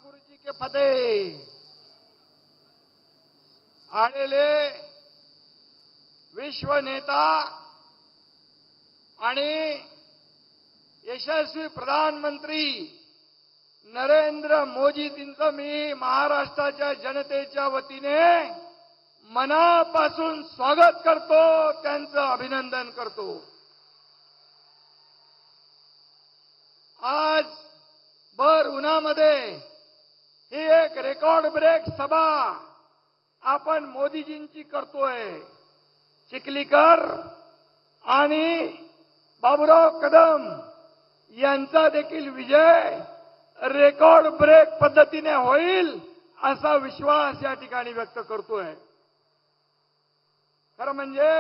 ठाकुरजी के फतेह। आलेले विश्व नेता आणि यशस्वी प्रधानमंत्री नरेंद्र मोदीजींचं मी महाराष्ट्राच्या जनतेच्या वतीने मनापासून स्वागत करतो, त्यांचं अभिनंदन करतो। आज भर उन्हामध्ये ही एक रेकॉर्ड ब्रेक सभा आपण मोदीजींची करतोय। चिखलीकर आणि बाबूराव कदम यांचा देखील विजय रेकॉर्ड ब्रेक पद्धतीने होईल असा विश्वास या ठिकाणी व्यक्त करतोय। खरं म्हणजे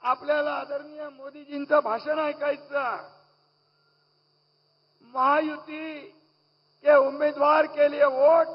आपल्याला आदरणीय मोदीजींचं भाषण ऐकायचं। महायुति के उम्मीदवार के लिए वोट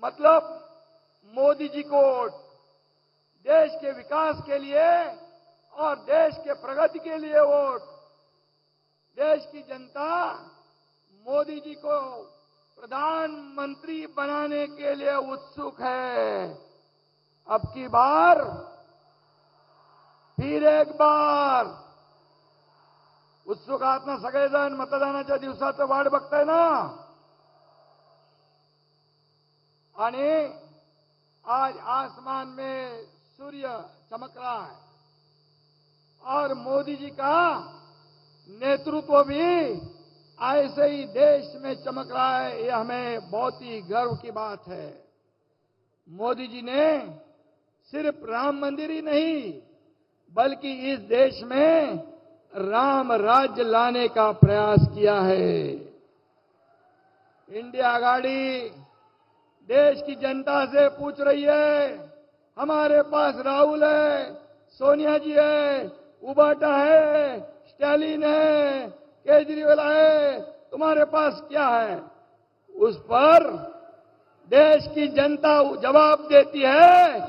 मतलब मोदी जी को वोट, देश के विकास के लिए और देश के प्रगति के लिए वोट। देश की जनता मोदी जी को प्रधानमंत्री बनाने के लिए उत्सुक है। अब की बार फिर एक बार उत्सुक आहात ना सगळेजण? मतदानाच्या दिवसाचं वाट बघताय ना? आणि आज आसमान में सूर्य चमक रहा है और मोदी जी का नेतृत्व भी ऐसे ही देश में चमक रहा है। ये हमें बहुत ही गर्व की बात है। मोदी जी ने सिर्फ राम मंदिर ही नहीं बल्कि इस देश में राम राज्य लाने का प्रयास किया है। इंडिया आघाड़ी देश की जनता से पूछ रही है, हमारे पास राहुल है, सोनिया जी है, उबाटा है, स्टालिन है, केजरीवाल है, तुम्हारे पास क्या है? उस पर देश की जनता जवाब देती है,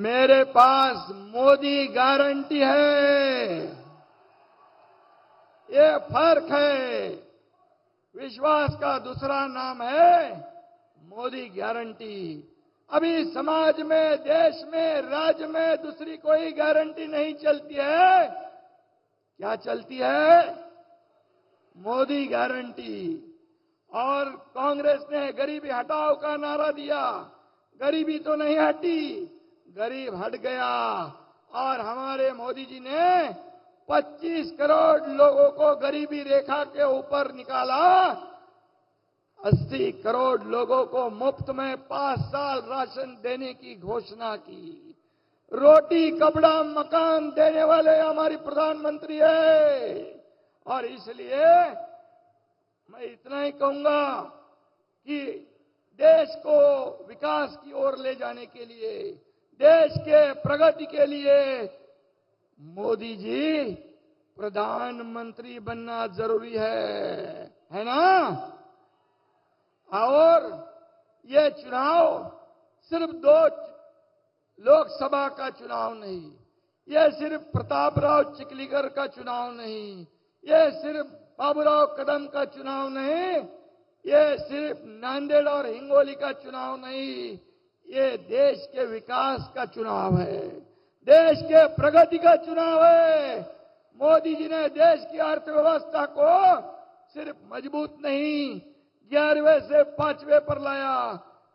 मेरे पास मोदी गारंटी है। ये फर्क है। विश्वास का दूसरा नाम है मोदी गारंटी। अभी समाज में, देश में, राज्य में दूसरी कोई गारंटी नहीं चलती है। क्या चलती है? मोदी गारंटी। और कांग्रेस ने गरीबी हटाओ का नारा दिया, गरीबी तो नहीं हटी, गरीब हट गया। और हमारे मोदी जी ने 25 करोड़ लोगों को गरीबी रेखा के ऊपर निकाला। 80 करोड़ लोगों को मुफ्त में 5 साल राशन देने की घोषणा की। रोटी कपड़ा मकान देने वाले हमारी प्रधानमंत्री है। और इसलिए मैं इतना ही कहूंगा कि देश को विकास की ओर ले जाने के लिए, देश के प्रगति के लिए मोदी जी प्रधानमंत्री बनना जरूरी है ना? और ये चुनाव सिर्फ 2 लोकसभा का चुनाव नहीं, ये सिर्फ प्रतापराव चिखलीकर का चुनाव नहीं, ये सिर्फ बाबूराव कदम का चुनाव नहीं, ये सिर्फ नांदेड़ और हिंगोली का चुनाव नहीं, ये देश के विकास का चुनाव है, देश के प्रगति का चुनाव है। मोदी जी ने देश की अर्थव्यवस्था को सिर्फ मजबूत नहीं 11वें से 5वें पर लाया,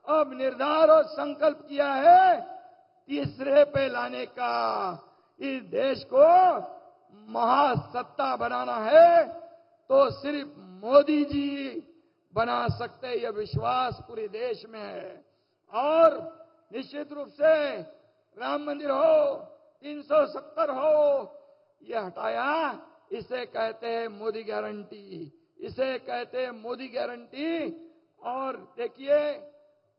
अब निर्धार और संकल्प किया है 3रे पे लाने का। इस देश को महासत्ता बनाना है तो सिर्फ मोदी जी बना सकते, यह विश्वास पूरे देश में है। और निश्चित रूप से राम मंदिर हो, 370 हो, यह हटाया, इसे कहते हैं मोदी गारंटी, इसे कहते हैं मोदी गारंटी। और देखिए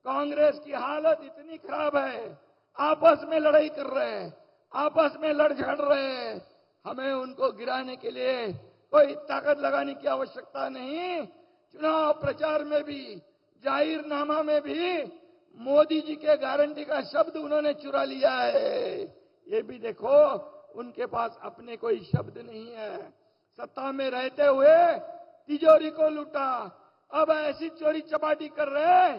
कांग्रेस की हालत इतनी खराब है, आपस में लड़ाई कर रहे हैं, आपस में लड़ झगड़ रहे हैं। हमें उनको गिराने के लिए कोई ताकत लगाने की आवश्यकता नहीं। चुनाव प्रचार में भी, जाहिरनामा में भी मोदी जी के गारंटी का शब्द उन्होंने चुरा लिया है। ये भी देखो, उनके पास अपने कोई शब्द नहीं है। सत्ता में रहते हुए तिजोरी को लूटा, अब ऐसी चोरी चपाटी कर रहे।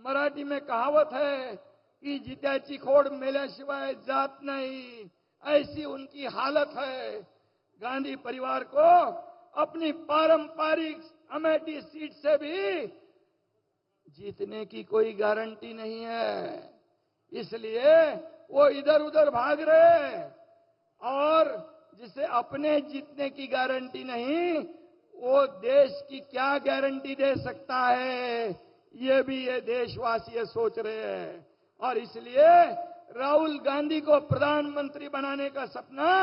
मराठी में कहावत है कि जित्याची खोड मेल्याशिवाय जात नहीं, ऐसी उनकी हालत है। गांधी परिवार को अपनी पारंपरिक अमेठी सीट से भी जीतने की कोई गारंटी नहीं है, इसलिए वो इधर उधर भाग रहे। और जिसे अपने जीतने की गारंटी नहीं, वो देश की क्या गारंटी दे सकता है, ये भी ये देशवासी सोच रहे हैं। और इसलिए राहुल गांधी को प्रधानमंत्री बनाने का सपना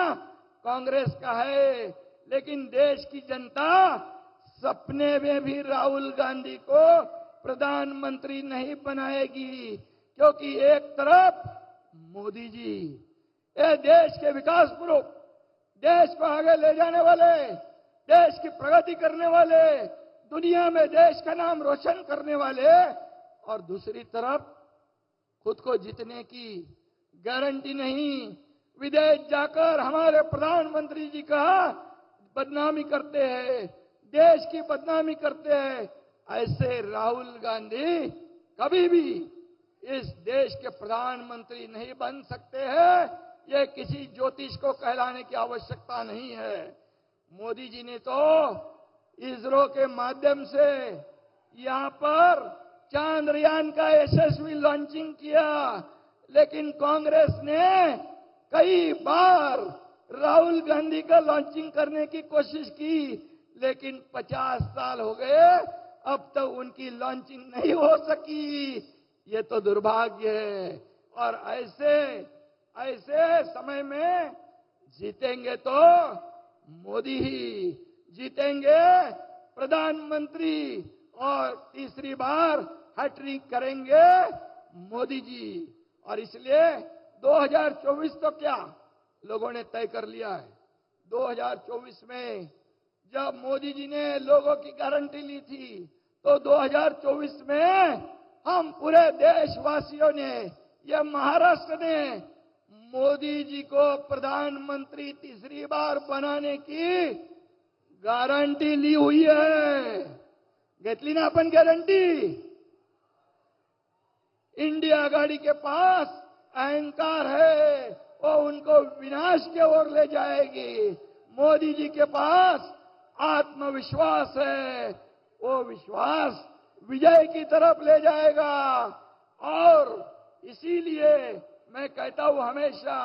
कांग्रेस का है, लेकिन देश की जनता सपने में भी राहुल गांधी को प्रधानमंत्री नहीं बनाएगी, क्योंकि एक तरफ मोदी जी, ये देश के विकास पुरुष, देश को आगे ले जाने वाले, देश की प्रगति करने वाले, दुनिया में देश का नाम रोशन करने वाले, और दूसरी तरफ खुद को जीतने की गारंटी नहीं, विदेश जाकर हमारे प्रधानमंत्री जी का बदनामी करते हैं, देश की बदनामी करते हैं। ऐसे राहुल गांधी कभी भी इस देश के प्रधानमंत्री नहीं बन सकते हैं। ये किसी ज्योतिष को कहलाने की आवश्यकता नहीं है। मोदी जी ने तो इसरो के माध्यम से यहां पर चांद्रयान का यशस्वी लॉन्चिंग किया, लेकिन कांग्रेस ने कई बार राहुल गांधी का लॉन्चिंग करने की कोशिश की, लेकिन 50 साल हो गए, अब तक उनकी लॉन्चिंग नहीं हो सकी। ये तो दुर्भाग्य है। और ऐसे समय में जीतेंगे तो मोदी ही जीतेंगे, प्रधानमंत्री, और तीसरी बार हैट्रिक करेंगे मोदी जी। और इसलिए 2024 तो क्या लोगों ने तय कर लिया है। 2024 में जब मोदी जी ने लोगों की गारंटी ली थी, तो 2024 में हम पूरे देशवासियों ने, यह महाराष्ट्र ने मोदी जी को प्रधानमंत्री तीसरी बार बनाने की गारंटी ली हुई है। घेतली ना अपन गारंटी। इंडिया आघाड़ी के पास अहंकार है, वो उनको विनाश की ओर ले जाएगी। मोदी जी के पास आत्मविश्वास है, वो विश्वास विजय की तरफ ले जाएगा। और इसीलिए मैं कहता हूं हमेशा,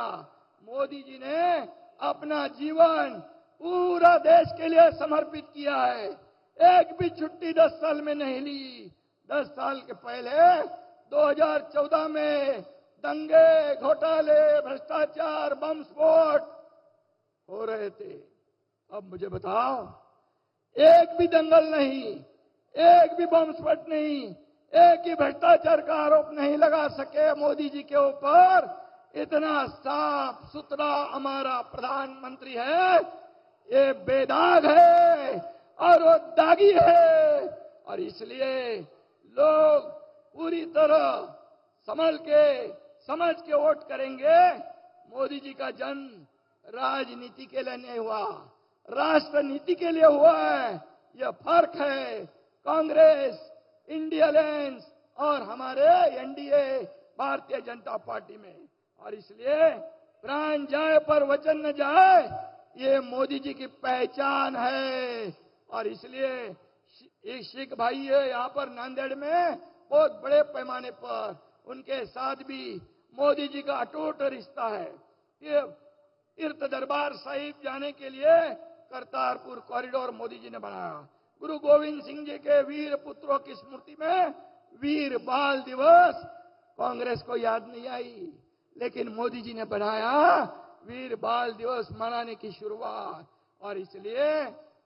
मोदी जी ने अपना जीवन पूरा देश के लिए समर्पित किया है। एक भी छुट्टी 10 साल में नहीं ली। 10 साल के पहले 2014 में दंगे, घोटाले, भ्रष्टाचार, बम स्फोट हो रहे थे। अब मुझे बताओ, एक भी दंगल नहीं, एक भी बम स्फोट नहीं, एक ही भ्रष्टाचार का आरोप नहीं लगा सके मोदी जी के ऊपर। इतना साफ सुथरा हमारा प्रधानमंत्री है, ये बेदाग है और वो दागी है। और इसलिए लोग पूरी तरह समझ के वोट करेंगे। मोदी जी का जन्म राजनीति के लिए नहीं हुआ, राष्ट्र नीति के लिए हुआ है। यह फर्क है कांग्रेस, इंडिया अलायंस और हमारे एनडीए भारतीय जनता पार्टी में। और इसलिए प्राण जाए पर वचन न जाए, ये मोदी जी की पहचान है। और इसलिए एक सिख भाई है यहाँ पर नांदेड़ में, बहुत बड़े पैमाने पर उनके साथ भी मोदी जी का अटूट रिश्ता है। ये तीर्थ दरबार साहिब जाने के लिए करतारपुर कॉरिडोर मोदी जी ने बनाया। गुरु गोविंद सिंह जी के वीर पुत्रों की स्मृति में वीर बाल दिवस कांग्रेस को याद नहीं आई, लेकिन मोदी जी ने बनाया वीर बाल दिवस मनाने की शुरुआत। और इसलिए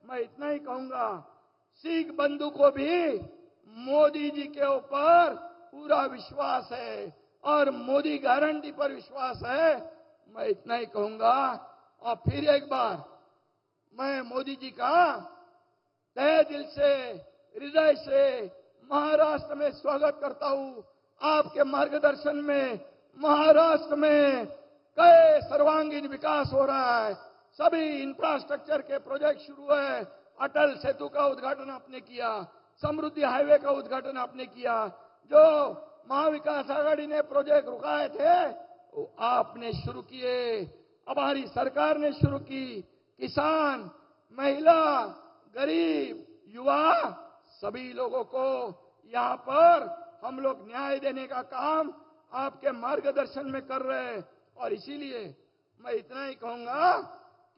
मैं इतना ही कहूंगा, सिख बंधु को भी मोदी जी के ऊपर पूरा विश्वास है और मोदी गारंटी पर विश्वास है। मैं इतना ही कहूंगा। और फिर एक बार मैं मोदी जी का तहे दिल से, हृदय से महाराष्ट्र में स्वागत करता हूं। आपके मार्गदर्शन में महाराष्ट्र में कई सर्वांगीण विकास हो रहा है। सभी इंफ्रास्ट्रक्चर के प्रोजेक्ट शुरू है। अटल सेतु का उद्घाटन आपने किया, समृद्धि हाईवे का उद्घाटन आपने किया, जो महाविकास आघाड़ी ने प्रोजेक्ट रुकाए थे वो आपने शुरू किए, हमारी सरकार ने शुरू की। किसान, महिला, गरीब, युवा सभी लोगों को यहाँ पर हम लोग न्याय देने का काम आपके मार्गदर्शन में कर रहे हैं। और इसीलिए मैं इतना ही कहूंगा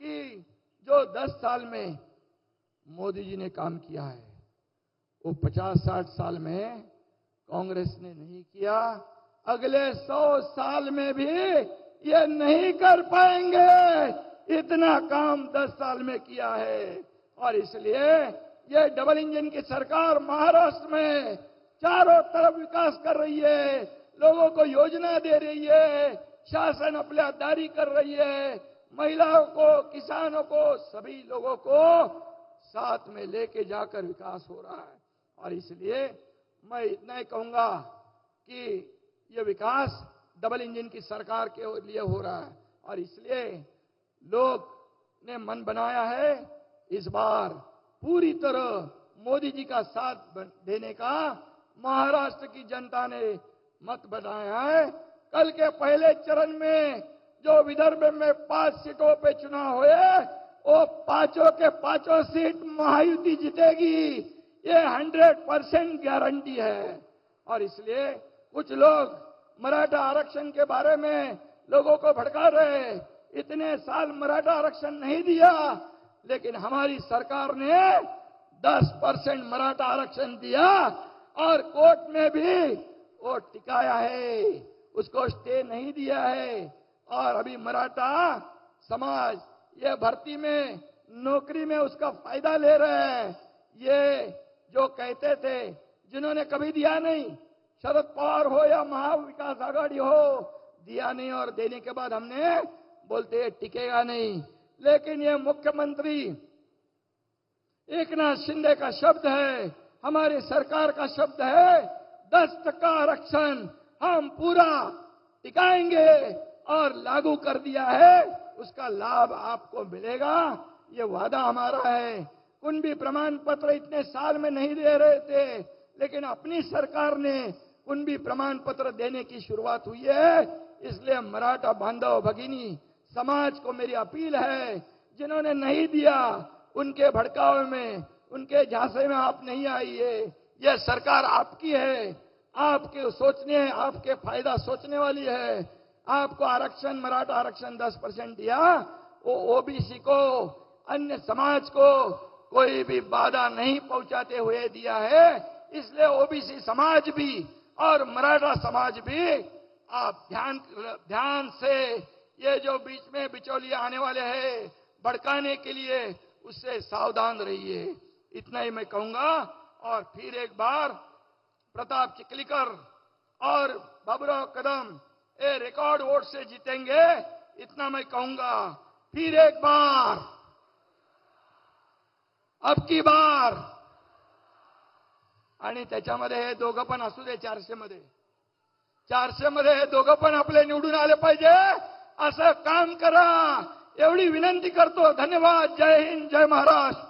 कि जो 10 साल में मोदी जी ने काम किया है वो 50-60 साल में कांग्रेस ने नहीं किया, अगले 100 साल में भी ये नहीं कर पाएंगे। इतना काम 10 साल में किया है। और इसलिए ये डबल इंजन की सरकार महाराष्ट्र में चारों तरफ विकास कर रही है, लोगों को योजना दे रही है, शासन अपलियादारी कर रही है, महिलाओं को, किसानों को, सभी लोगों को साथ में लेके जाकर विकास हो रहा है। और इसलिए मैं इतना ही कहूंगा कि ये विकास डबल इंजन की सरकार के लिए हो रहा है। और इसलिए लोग ने मन बनाया है इस बार पूरी तरह मोदी जी का साथ देने का महाराष्ट्र की जनता ने मत बनाया है। कल के पहले चरण में जो विदर्भ में 5 सीटों पे चुनाव हुए वो पांचों के पांचों सीट महायुति जीतेगी, ये 100% गारंटी है। और इसलिए कुछ लोग मराठा आरक्षण के बारे में लोगों को भड़का रहे, इतने साल मराठा आरक्षण नहीं दिया, लेकिन हमारी सरकार ने 10% मराठा आरक्षण दिया और कोर्ट में भी वो टिकाया है, उसको स्टे नहीं दिया है। और अभी मराठा समाज ये भर्ती में, नौकरी में उसका फायदा ले रहे हैं। ये जो कहते थे, जिन्होंने कभी दिया नहीं, शरद पवार हो या महाविकास आघाड़ी हो, दिया नहीं और देने के बाद हमने बोलते टिकेगा नहीं। लेकिन ये मुख्यमंत्री एकनाथ शिंदे का शब्द है, हमारी सरकार का शब्द है, 10% आरक्षण हम पूरा टिकाएंगे और लागू कर दिया है, उसका लाभ आपको मिलेगा, ये वादा हमारा है। कुंभी प्रमाण पत्र इतने साल में नहीं दे रहे थे, लेकिन अपनी सरकार ने कुंभी प्रमाण पत्र देने की शुरुआत हुई है। इसलिए मराठा बांधव भगिनी समाज को मेरी अपील है, जिन्होंने नहीं दिया उनके भड़कावे में, उनके झांसे में आप नहीं आइए। यह सरकार आपकी है, आपके सोचने, आपके फायदा सोचने वाली है। आपको आरक्षण, मराठा आरक्षण 10% दिया, वो ओबीसी को, अन्य समाज को कोई भी बाधा नहीं पहुंचाते हुए दिया है। इसलिए ओबीसी समाज भी और मराठा समाज भी आप ध्यान से ये जो बीच में बिचौलिए आने वाले हैं भड़काने के लिए, उससे सावधान रहिए। इतना ही मैं कहूंगा। और फिर एक बार प्रताप चिखलीकर और बाबूराव कदम ये रिकॉर्ड वोट से जीतेंगे, इतना मैं कहूंगा। फिर एक बार, अब की बार, आणि त्याच्यामध्ये हे दोघं पण असू दे 400 मध्ये हे दोघं पण आपले निवडून आले पाहिजे, असं काम करा एवढी विनंती करतो। धन्यवाद। जय हिंद, जय महाराष्ट्र।